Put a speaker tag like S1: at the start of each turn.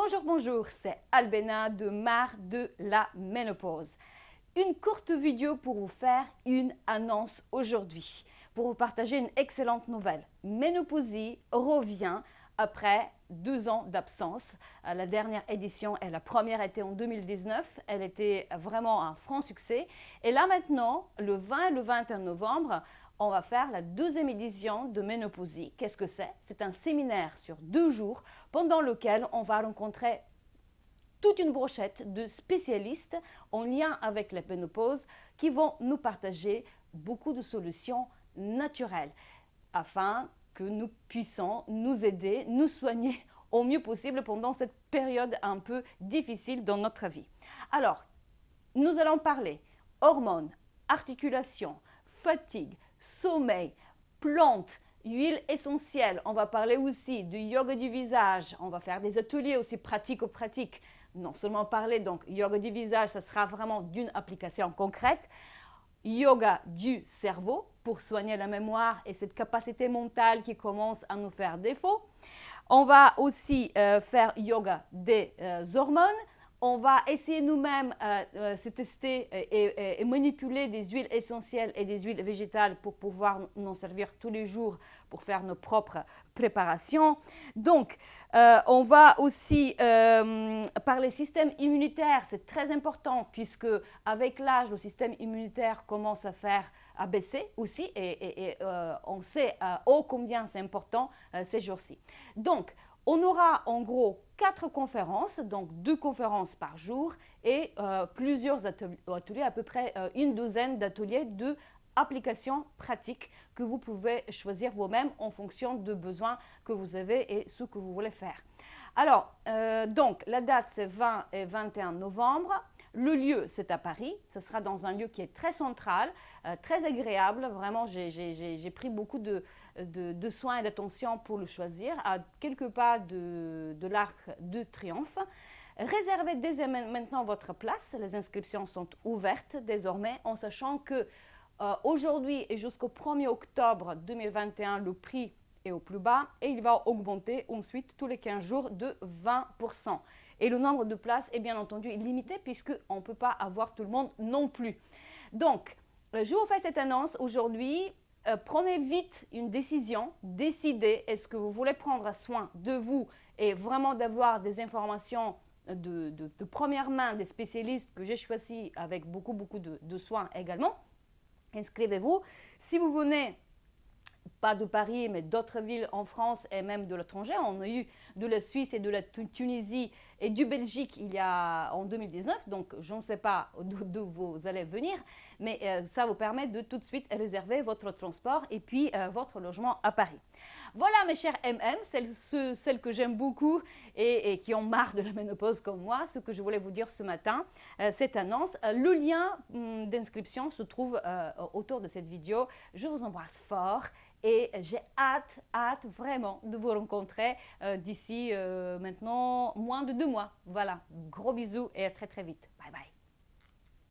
S1: Bonjour, bonjour, c'est Albena de Marre de la ménopause. Une courte vidéo pour vous faire une annonce aujourd'hui, pour vous partager une excellente nouvelle. Ménopausie revient après 2 ans d'absence. La dernière édition, et la première était en 2019, elle était vraiment un franc succès. Et là maintenant, le 20 et le 21 novembre, on va faire la 2e édition de Ménopausie. Qu'est-ce que c'est? C'est un séminaire sur 2 jours pendant lequel on va rencontrer toute une brochette de spécialistes en lien avec la ménopause qui vont nous partager beaucoup de solutions naturelles afin que nous puissions nous aider, nous soigner au mieux possible pendant cette période un peu difficile dans notre vie. Alors, nous allons parler hormones, articulations, fatigue, sommeil, plantes, huiles essentielles. On va parler aussi du yoga du visage. On va faire des ateliers aussi pratico-pratiques. Non seulement parler, donc yoga du visage, ça sera vraiment d'une application concrète. Yoga du cerveau pour soigner la mémoire et cette capacité mentale qui commence à nous faire défaut. On va aussi faire yoga des hormones. On va essayer nous-mêmes se tester et manipuler des huiles essentielles et des huiles végétales pour pouvoir nous servir tous les jours pour faire nos propres préparations. Donc, on va aussi parler système immunitaire. C'est très important puisque avec l'âge, le système immunitaire commence à baisser aussi et on sait ô combien c'est important ces jours-ci. Donc, on aura en gros 4 conférences, donc 2 conférences par jour et plusieurs ateliers, à peu près une douzaine d'ateliers de applications pratiques que vous pouvez choisir vous-même en fonction de besoins que vous avez et ce que vous voulez faire. Alors, donc la date c'est 20 et 21 novembre. Le lieu, c'est à Paris. Ce sera dans un lieu qui est très central, très agréable. Vraiment, j'ai pris beaucoup de soins et d'attention pour le choisir, à quelques pas de l'Arc de Triomphe. Réservez dès maintenant votre place. Les inscriptions sont ouvertes désormais, en sachant que aujourd'hui et jusqu'au 1er octobre 2021, le prix est au plus bas et il va augmenter ensuite tous les 15 jours de 20%. Et le nombre de places est bien entendu limité puisqu'on ne peut pas avoir tout le monde non plus. Donc, je vous fais cette annonce aujourd'hui. Prenez vite une décision, décidez est-ce que vous voulez prendre soin de vous et vraiment d'avoir des informations de première main des spécialistes que j'ai choisis avec beaucoup de soins également. Inscrivez-vous. Si vous venez pas de Paris, mais d'autres villes en France et même de l'étranger. On a eu de la Suisse et de la Tunisie et du Belgique en 2019, donc je ne sais pas d'où vous allez venir, mais ça vous permet de tout de suite réserver votre transport et puis votre logement à Paris. Voilà mes chers MM, celles que j'aime beaucoup et qui ont marre de la ménopause comme moi, ce que je voulais vous dire ce matin, cette annonce. Le lien d'inscription se trouve autour de cette vidéo. Je vous embrasse fort. Et j'ai hâte vraiment de vous rencontrer d'ici maintenant moins de 2 mois. Voilà, gros bisous et à très très vite.